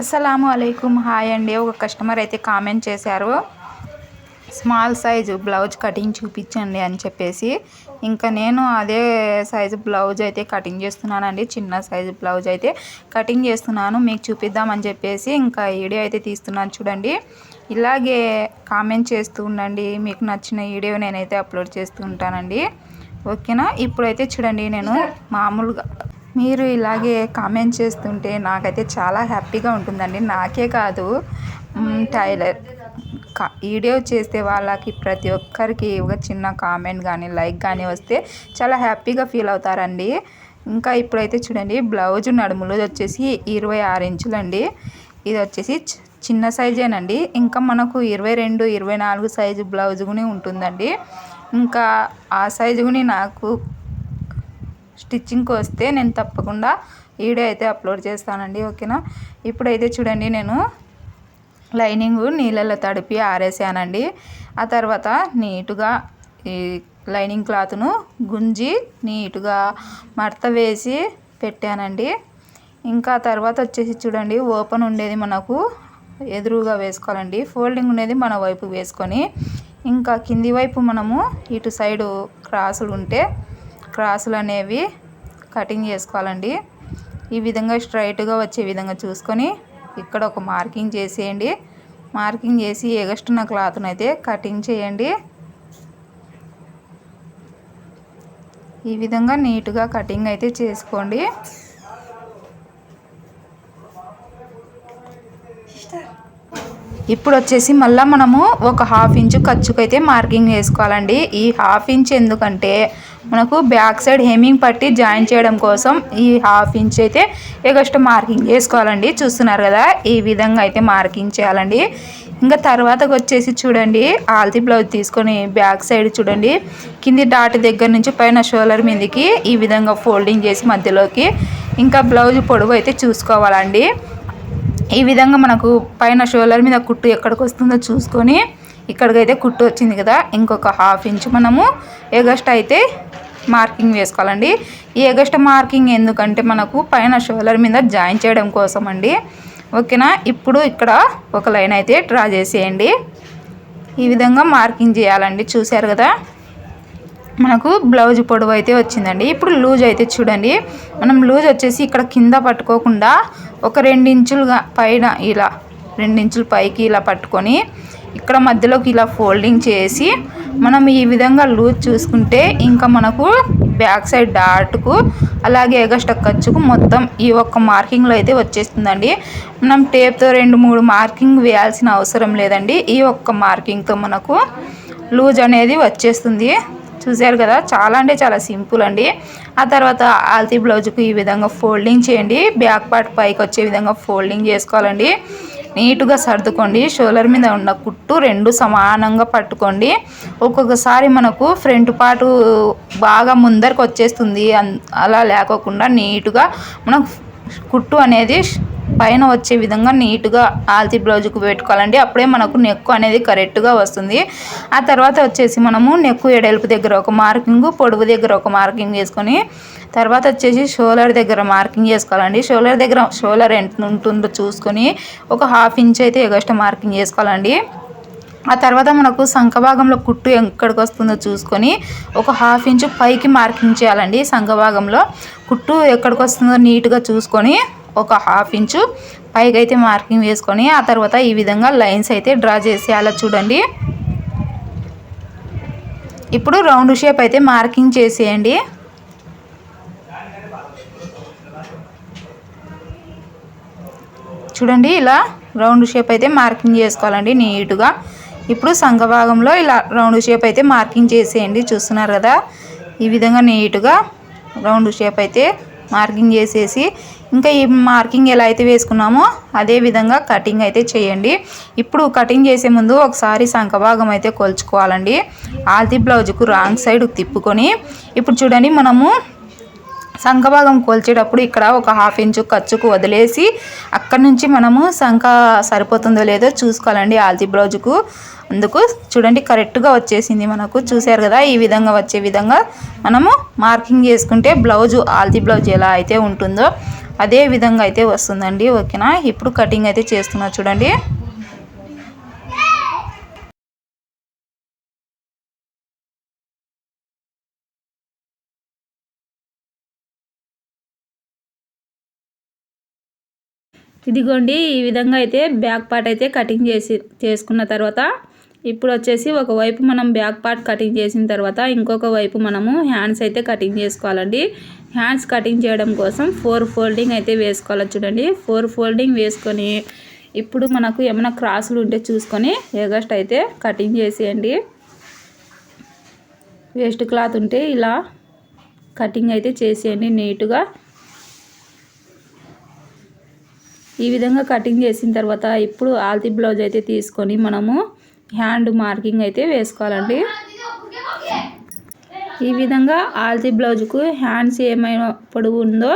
అస్సలాము అలైకుం. హాయ్ అండి. ఒక కస్టమర్ అయితే కామెంట్ చేశారు, స్మాల్ సైజు బ్లౌజ్ కటింగ్ చూపించండి అని చెప్పేసి. ఇంకా నేను అదే సైజు బ్లౌజ్ అయితే కటింగ్ చేస్తున్నానండి. చిన్న సైజు బ్లౌజ్ అయితే కటింగ్ చేస్తున్నాను, మీకు చూపిద్దామని చెప్పేసి ఇంకా వీడియో అయితే తీస్తున్నాను. చూడండి, ఇలాగే కామెంట్ చేస్తూ ఉండండి. మీకు నచ్చిన వీడియో నేనైతే అప్లోడ్ చేస్తూ ఉంటానండి, ఓకేనా. ఇప్పుడైతే చూడండి, నేను మామూలుగా మీరు ఇలాగే కామెంట్ చేస్తుంటే నాకైతే చాలా హ్యాపీగా ఉంటుందండి. నాకే కాదు, టైలర్ వీడియో చేస్తే వాళ్ళకి ప్రతి ఒక్కరికి ఒక చిన్న కామెంట్ కానీ లైక్ కానీ వస్తే చాలా హ్యాపీగా ఫీల్ అవుతారండి. ఇంకా ఇప్పుడైతే చూడండి, బ్లౌజ్ నడుములు వచ్చేసి 26 ఇంచులు అండి. ఇది వచ్చేసి చిన్న సైజేనండి. ఇంకా మనకు 22, 24 సైజు బ్లౌజ్ కూడా ఉంటుందండి. ఇంకా ఆ సైజు కూడా నాకు స్టిచ్చింగ్కి వస్తే నేను తప్పకుండా వీడియో అయితే అప్లోడ్ చేస్తానండి, ఓకేనా. ఇప్పుడైతే చూడండి, నేను లైనింగ్ నీళ్ళలో తడిపి ఆరేసానండి. ఆ తర్వాత నీటుగా ఈ లైనింగ్ క్లాత్ను గుంజి నీటుగా మడత వేసి పెట్టానండి. ఇంకా తర్వాత వచ్చేసి చూడండి, ఓపెన్ ఉండేది మనకు ఎదురుగా వేసుకోవాలండి, ఫోల్డింగ్ ఉండేది మన వైపు వేసుకొని, ఇంకా కింది వైపు మనము ఇటు సైడు క్రాసులు ఉంటే క్రాసులు అనేవి కటింగ్ చేసుకోవాలండి. ఈ విధంగా స్ట్రైట్గా వచ్చే విధంగా చూసుకొని ఇక్కడ ఒక మార్కింగ్ చేసేయండి. మార్కింగ్ చేసి ఎగస్ట్రున్న క్లాత్ను అయితే కటింగ్ చేయండి. ఈ విధంగా నీట్గా కటింగ్ అయితే చేసుకోండి. ఇప్పుడు వచ్చేసి మళ్ళీ మనము ఒక 1/2 ఇంచు ఖర్చుకైతే మార్కింగ్ వేసుకోవాలండి. ఈ 1/2 ఇంచ్ ఎందుకంటే మనకు బ్యాక్ సైడ్ హెమ్మింగ్ పట్టి జాయిన్ చేయడం కోసం ఈ 1/2 ఇంచ్ అయితే ఎగస్ట్రా మార్కింగ్ చేసుకోవాలండి. చూస్తున్నారు కదా, ఈ విధంగా అయితే మార్కింగ్ చేయాలండి. ఇంకా తర్వాతకు వచ్చేసి చూడండి, ఆల్తీ బ్లౌజ్ తీసుకొని బ్యాక్ సైడ్ చూడండి, కింది డాట్ దగ్గర నుంచి పైన షోల్డర్ మీదకి ఈ విధంగా ఫోల్డింగ్ చేసి మధ్యలోకి ఇంకా బ్లౌజ్ పొడవు అయితే చూసుకోవాలండి. ఈ విధంగా మనకు పైన షోల్డర్ మీద కుట్టు ఎక్కడికి వస్తుందో చూసుకొని ఇక్కడికైతే కుట్టు వచ్చింది కదా, ఇంకొక 1/2 ఇంచు మనము ఎగస్ట్రా అయితే మార్కింగ్ వేసుకోవాలండి. ఈ ఎగస్ట్రా మార్కింగ్ ఎందుకంటే మనకు పైన షోల్డర్ మీద జాయిన్ చేయడం కోసం అండి, ఓకేనా. ఇప్పుడు ఇక్కడ ఒక లైన్ అయితే డ్రా చేసేయండి. ఈ విధంగా మార్కింగ్ చేయాలండి. చూశారు కదా, మనకు బ్లౌజ్ పొడవు అయితే వచ్చిందండి. ఇప్పుడు లూజ్ అయితే చూడండి, మనం లూజ్ వచ్చేసి ఇక్కడ కింద పట్టుకోకుండా ఒక 2 ఇంచులుగా పైన ఇలా 2 ఇంచులు పైకి ఇలా పట్టుకొని ఇక్కడ మధ్యలోకి ఇలా ఫోల్డింగ్ చేసి మనం ఈ విధంగా లూజ్ చూసుకుంటే ఇంకా మనకు బ్యాక్ సైడ్ డాట్కు అలాగే ఎగస్ట్రా ఖర్చుకు మొత్తం ఈ ఒక్క మార్కింగ్లో అయితే వచ్చేస్తుందండి. మనం టేప్తో 2-3 మార్కింగ్ వేయాల్సిన అవసరం లేదండి. ఈ ఒక్క మార్కింగ్తో మనకు లూజ్ అనేది వచ్చేస్తుంది. చూశారు కదా, చాలా అంటే చాలా సింపుల్ అండి. ఆ తర్వాత ఆల్తీ బ్లౌజ్కు ఈ విధంగా ఫోల్డింగ్ చేయండి. బ్యాక్ పార్ట్ పైకి వచ్చే విధంగా ఫోల్డింగ్ చేసుకోవాలండి. నీట్గా సర్దుకోండి. షోల్డర్ మీద ఉన్న కుట్టు 2 సమానంగా పట్టుకోండి. ఒక్కొక్కసారి మనకు ఫ్రంట్ పార్ట్ బాగా ముందరికి వచ్చేస్తుంది, అలా లేకోకుండా నీట్గా మనం కుట్టు అనేది పైన వచ్చే విధంగా నీట్గా ఆల్తీ బ్లౌజ్కు పెట్టుకోవాలండి. అప్పుడే మనకు నెక్ అనేది కరెక్ట్గా వస్తుంది. ఆ తర్వాత వచ్చేసి మనము నెక్ ఎడల్పు దగ్గర ఒక మార్కింగ్, పొడవు దగ్గర ఒక మార్కింగ్ వేసుకొని తర్వాత వచ్చేసి షోల్డర్ దగ్గర మార్కింగ్ చేసుకోవాలండి. షోల్డర్ ఎంత ఉంటుందో చూసుకొని ఒక 1/2 ఇంచ్ అయితే ఎగస్ట్రా మార్కింగ్ చేసుకోవాలండి. ఆ తర్వాత మనకు సంఖ భాగంలో కుట్టు ఎక్కడికి వస్తుందో చూసుకొని ఒక 1/2 ఇంచు పైకి మార్కింగ్ చేయాలండి. సంఖ భాగంలో కుట్టు ఎక్కడికి వస్తుందో నీట్గా చూసుకొని ఒక 1/2 ఇంచు పైకి అయితే మార్కింగ్ వేసుకొని ఆ తర్వాత ఈ విధంగా లైన్స్ అయితే డ్రా చేసేయాలి. చూడండి, ఇప్పుడు రౌండ్ షేప్ అయితే మార్కింగ్ చేసేయండి. చూడండి, ఇలా రౌండ్ షేప్ అయితే మార్కింగ్ చేసుకోవాలండి నీట్గా. ఇప్పుడు సంఖ భాగంలో ఇలా రౌండ్ షేప్ అయితే మార్కింగ్ చేసేయండి. చూస్తున్నారు కదా, ఈ విధంగా నీట్గా రౌండ్ షేప్ అయితే మార్కింగ్ చేసేసి ఇంకా ఈ మార్కింగ్ ఎలా అయితే వేసుకున్నామో అదే విధంగా కటింగ్ అయితే చేయండి. ఇప్పుడు కటింగ్ చేసే ముందు ఒకసారి సంఖ భాగం అయితే కొలుచుకోవాలండి. ఆల్తీ బ్లౌజ్కు రాంగ్ సైడ్ తిప్పుకొని ఇప్పుడు చూడండి, మనము సంఖ భాగం కొలిచేటప్పుడు ఇక్కడ ఒక 1/2 ఇంచు ఖర్చుకు వదిలేసి అక్కడి నుంచి మనము సంఖ సరిపోతుందో లేదో చూసుకోవాలండి ఆల్తీ బ్లౌజ్కు. అందుకు చూడండి, కరెక్ట్గా వచ్చేసింది మనకు. చూశారు కదా, ఈ విధంగా వచ్చే విధంగా మనము మార్కింగ్ చేసుకుంటే బ్లౌజు ఆల్తీ బ్లౌజ్ ఎలా అయితే ఉంటుందో అదే విధంగా అయితే వస్తుందండి. ఓకేనా, ఇప్పుడు కటింగ్ అయితే చేస్తున్నా చూడండి. ఇదిగోండి, ఈ విధంగా అయితే బ్యాక్ పార్ట్ అయితే కటింగ్ చేసుకున్న తర్వాత ఇప్పుడు వచ్చేసి ఒకవైపు మనం బ్యాక్ పార్ట్ కటింగ్ చేసిన తర్వాత ఇంకొక వైపు మనము హ్యాండ్స్ అయితే కటింగ్ చేసుకోవాలండి. హ్యాండ్స్ కటింగ్ చేయడం కోసం 4 ఫోల్డింగ్ అయితే వేసుకోవాలి చూడండి. 4 ఫోల్డింగ్ వేసుకొని ఇప్పుడు మనకు ఏమైనా క్రాసులు ఉంటే చూసుకొని ఎగస్ట్ అయితే కటింగ్ చేసేయండి. వేస్ట్ క్లాత్ ఉంటే ఇలా కటింగ్ అయితే చేసేయండి నీట్గా. ఈ విధంగా కటింగ్ చేసిన తర్వాత ఇప్పుడు ఆల్తీ బ్లౌజ్ అయితే తీసుకొని మనము హ్యాండ్ మార్కింగ్ అయితే వేసుకోవాలండి. ఈ విధంగా ఆల్తీ బ్లౌజ్కు హ్యాండ్స్ ఏమైనా పొడవు ఉందో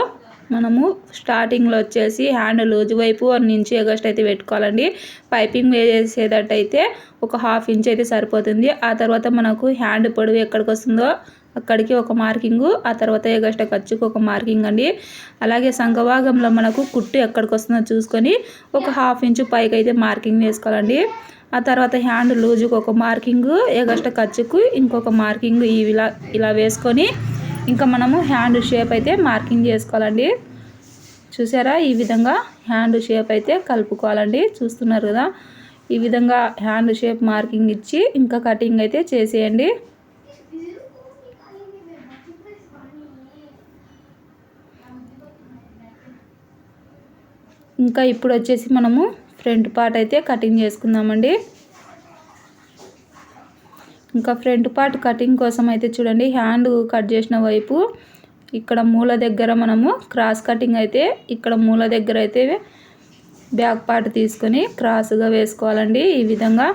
మనము స్టార్టింగ్లో వచ్చేసి హ్యాండ్ లూజ్ వైపు నుంచి ఎగస్ట్ అయితే పెట్టుకోవాలండి. పైపింగ్ వేసేటట్టయితే ఒక 1/2 ఇంచ్ అయితే సరిపోతుంది. ఆ తర్వాత మనకు హ్యాండ్ పొడవు ఎక్కడికి వస్తుందో అక్కడికి ఒక మార్కింగు, ఆ తర్వాత ఎగస్ట ఖర్చుకు ఒక మార్కింగ్ అండి. అలాగే సంఘభాగంలో మనకు కుట్టు ఎక్కడికి వస్తుందో చూసుకొని ఒక 1/2 ఇంచు పైకి అయితే మార్కింగ్ వేసుకోవాలండి. ఆ తర్వాత హ్యాండ్ లూజుకు ఒక మార్కింగు, ఎగస్ట ఖర్చుకు ఇంకొక మార్కింగ్ ఇలా వేసుకొని ఇంకా మనము హ్యాండ్ షేప్ అయితే మార్కింగ్ చేసుకోవాలండి. చూసారా, ఈ విధంగా హ్యాండ్ షేప్ అయితే కలుపుకోవాలండి. చూస్తున్నారు కదా, ఈ విధంగా హ్యాండ్ షేప్ మార్కింగ్ ఇచ్చి ఇంకా కటింగ్ అయితే చేసేయండి. ఇంకా ఇప్పుడు వచ్చేసి మనము ఫ్రంట్ పార్ట్ అయితే కటింగ్ చేసుకుందామండి. ఇంకా ఫ్రంట్ పార్ట్ కటింగ్ కోసం అయితే చూడండి, హ్యాండ్ కట్ చేసిన వైపు ఇక్కడ మూల దగ్గర మనము క్రాస్ కటింగ్ అయితే ఇక్కడ మూల దగ్గర అయితే బ్యాక్ పార్ట్ తీసుకొని క్రాస్గా వేసుకోవాలండి. ఈ విధంగా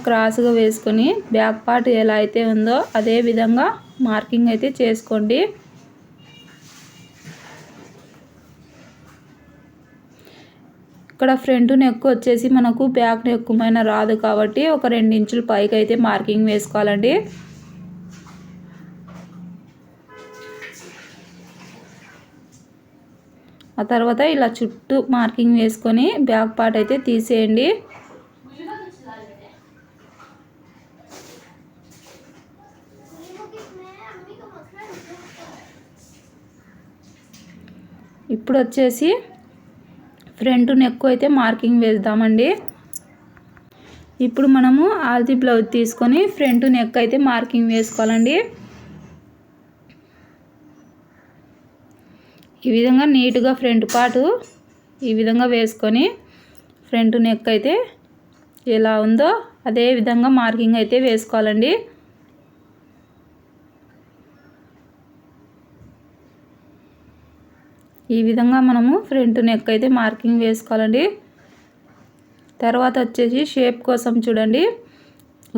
క్రాస్గా వేసుకొని బ్యాక్ పార్ట్ ఎలా అయితే ఉందో అదే విధంగా మార్కింగ్ అయితే చేసుకోండి. ఇక్కడ ఫ్రంట్ నెక్ వచ్చేసి మనకు బ్యాక్ నెక్ పైన రాదు కాబట్టి ఒక 2 ఇంచుల పైకి అయితే మార్కింగ్ వేసుకోవాలండి. ఆ తర్వాత ఇలా చుట్టూ మార్కింగ్ వేసుకొని బ్యాక్ పార్ట్ అయితే తీసేయండి. ఇప్పుడు వచ్చేసి ఫ్రంట్ నెక్ అయితే మార్కింగ్ వేద్దామండి. ఇప్పుడు మనము ఆల్తీ బ్లౌజ్ తీసుకొని ఫ్రంట్ నెక్ అయితే మార్కింగ్ వేసుకోవాలండి. ఈ విధంగా నీట్గా ఫ్రంట్ పార్ట్ ఈ విధంగా వేసుకొని ఫ్రంట్ నెక్ అయితే ఎలా ఉందో అదే విధంగా మార్కింగ్ అయితే వేసుకోవాలండి. ఈ విధంగా మనము ఫ్రంట్ నెక్ అయితే మార్కింగ్ వేసుకోవాలండి. తర్వాత వచ్చేసి షేప్ కోసం చూడండి,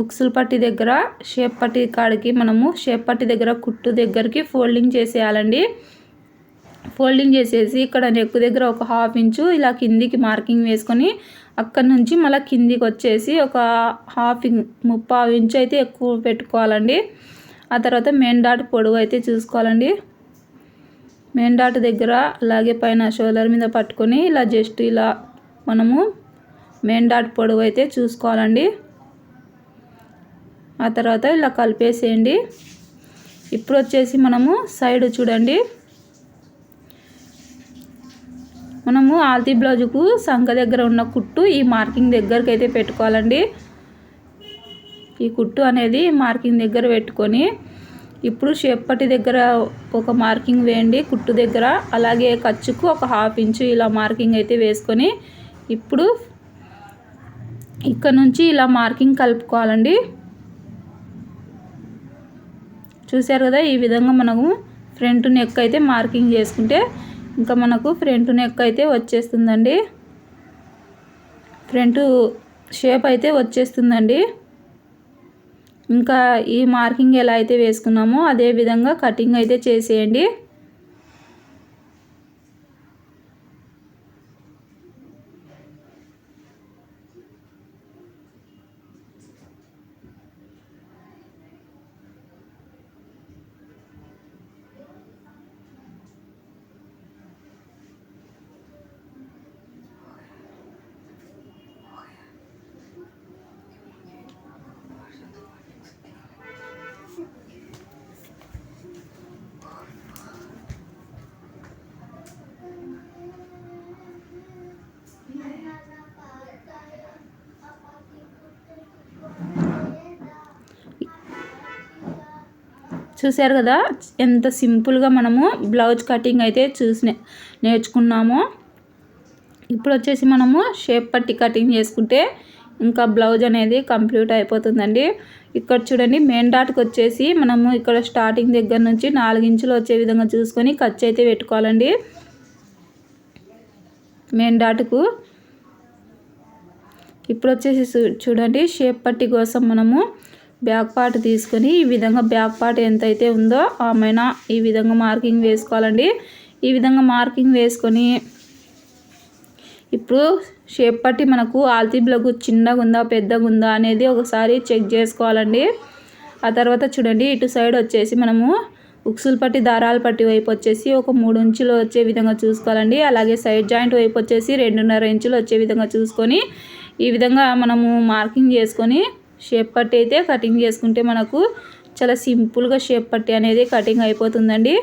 ఉక్సుల పట్టి దగ్గర షేప్ పట్టి కాడికి మనము షేప్ పట్టి దగ్గర కుట్టు దగ్గరికి ఫోల్డింగ్ చేసేయాలండి. ఫోల్డింగ్ చేసేసి ఇక్కడ నెక్ దగ్గర ఒక 1/2 ఇంచు ఇలా కిందికి మార్కింగ్ వేసుకొని అక్కడ నుంచి మళ్ళీ కిందికి వచ్చేసి ఒక 1/2 ఇంచు అయితే ఎక్కువ పెట్టుకోవాలండి. ఆ తర్వాత మెయిన్ డాట్ పొడవు అయితే చూసుకోవాలండి. మెయిన్ డాట్ దగ్గర అలాగే పైన షోల్డర్ మీద పట్టుకొని ఇలా జస్ట్ ఇలా మనము మెయిన్ డాట్ పొడవు అయితే చూసుకోవాలండి. ఆ తర్వాత ఇలా కలిపేసేయండి. ఇప్పుడు వచ్చేసి మనము సైడ్ చూడండి, మనము ఆల్తీ బ్లౌజుకు సంఖ దగ్గర ఉన్న కుట్టు ఈ మార్కింగ్ దగ్గరికి అయితే పెట్టుకోవాలండి. ఈ కుట్టు అనేది మార్కింగ్ దగ్గర పెట్టుకొని ఇప్పుడు షేప్ పట్టి దగ్గర ఒక మార్కింగ్ వేయండి కుట్టు దగ్గర. అలాగే ఖర్చుకు ఒక 1/2 ఇంచు ఇలా మార్కింగ్ అయితే వేసుకొని ఇప్పుడు ఇక్కడ నుంచి ఇలా మార్కింగ్ కలుపుకోవాలండి. చూసారు కదా, ఈ విధంగా మనము ఫ్రంట్ నెక్ అయితే మార్కింగ్ చేసుకుంటే ఇంకా మనకు ఫ్రంట్ నెక్ అయితే వచ్చేస్తుందండి. ఫ్రంట్ షేప్ అయితే వచ్చేస్తుందండి. ఇంకా ఈ మార్కింగ్ ఎలా అయితే వేసుకున్నామో అదే విధంగా కటింగ్ అయితే చేసేయండి. చూసారు కదా ఎంత సింపుల్గా మనము బ్లౌజ్ కటింగ్ అయితే నేర్చుకున్నామో. ఇప్పుడు వచ్చేసి మనము షేప్ పట్టి కటింగ్ చేసుకుంటే ఇంకా బ్లౌజ్ అనేది కంప్లీట్ అయిపోతుందండి. ఇక్కడ చూడండి మెయిన్ డాట్కి వచ్చేసి మనము ఇక్కడ స్టార్టింగ్ దగ్గర నుంచి 4 ఇంచులు వచ్చే విధంగా చూసుకొని ఖర్చు అయితే పెట్టుకోవాలండి. మెయిన్ డాట్కు ఇప్పుడు వచ్చేసి చూడండి షేప్ పట్టి కోసం మనము బ్యాక్ పార్ట్ తీసుకొని ఈ విధంగా బ్యాక్ పార్ట్ ఎంతైతే ఉందో ఆమెనా ఈ విధంగా మార్కింగ్ వేసుకోవాలండి. ఈ విధంగా మార్కింగ్ వేసుకొని ఇప్పుడు షేప్ పట్టి మనకు ఆల్తీ బ్లౌజ్ చిన్నగా ఉందా పెద్దగా ఉందా అనేది ఒకసారి చెక్ చేసుకోవాలండి. ఆ తర్వాత చూడండి ఇటు సైడ్ వచ్చేసి మనము ఉక్సులు పట్టి దారాల పట్టి వైపు వచ్చేసి ఒక 3 ఇంచులు వచ్చే విధంగా చూసుకోవాలండి. అలాగే సైడ్ జాయింట్ వైపు వచ్చేసి 2.5 ఇంచులు వచ్చే విధంగా చూసుకొని ఈ విధంగా మనము మార్కింగ్ చేసుకొని షేప్ పట్టి అయితే కటింగ్ చేసుకుంటే మనకు చాలా సింపుల్గా షేప్ పట్టి అనేది కటింగ్ అయిపోతుందండి.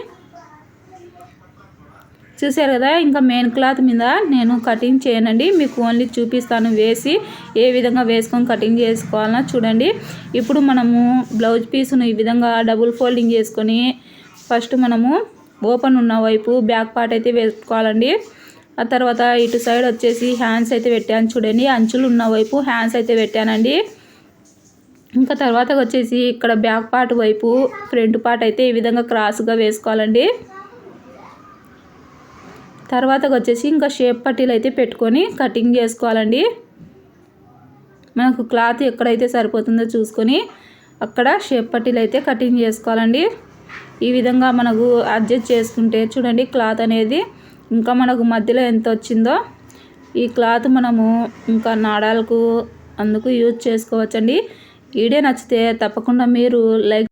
చూసారు కదా ఇంకా మెయిన్ క్లాత్ మీద నేను కటింగ్ చేయనండి, మీకు ఓన్లీ చూపిస్తాను వేసి ఏ విధంగా వేసుకొని కటింగ్ చేసుకోవాలన్నా చూడండి. ఇప్పుడు మనము బ్లౌజ్ పీస్ను ఈ విధంగా డబుల్ ఫోల్డింగ్ చేసుకొని ఫస్ట్ మనము ఓపెన్ ఉన్న వైపు బ్యాక్ పార్ట్ అయితే వేసుకోవాలండి. ఆ తర్వాత ఇటు సైడ్ వచ్చేసి హ్యాండ్స్ అయితే పెట్టాను చూడండి, అంచులు ఉన్న వైపు హ్యాండ్స్ అయితే పెట్టానండి. ఇంకా తర్వాత వచ్చేసి ఇక్కడ బ్యాక్ పార్ట్ వైపు ఫ్రంట్ పార్ట్ అయితే ఈ విధంగా క్రాస్గా వేసుకోవాలండి. తర్వాత వచ్చేసి ఇంకా షేప్ పట్టీలు అయితే పెట్టుకొని కటింగ్ చేసుకోవాలండి. మనకు క్లాత్ ఎక్కడైతే సరిపోతుందో చూసుకొని అక్కడ షేప్ పట్టీలు అయితే కటింగ్ చేసుకోవాలండి. ఈ విధంగా మనకు అడ్జస్ట్ చేసుకుంటే చూడండి క్లాత్ అనేది ఇంకా మనకు మధ్యలో ఎంత వచ్చిందో ఈ క్లాత్ మనము ఇంకా నాడాలకు అందుకు యూజ్ చేసుకోవచ్చండి. వీడియో నచ్చితే తప్పకుండా మీరు లైక్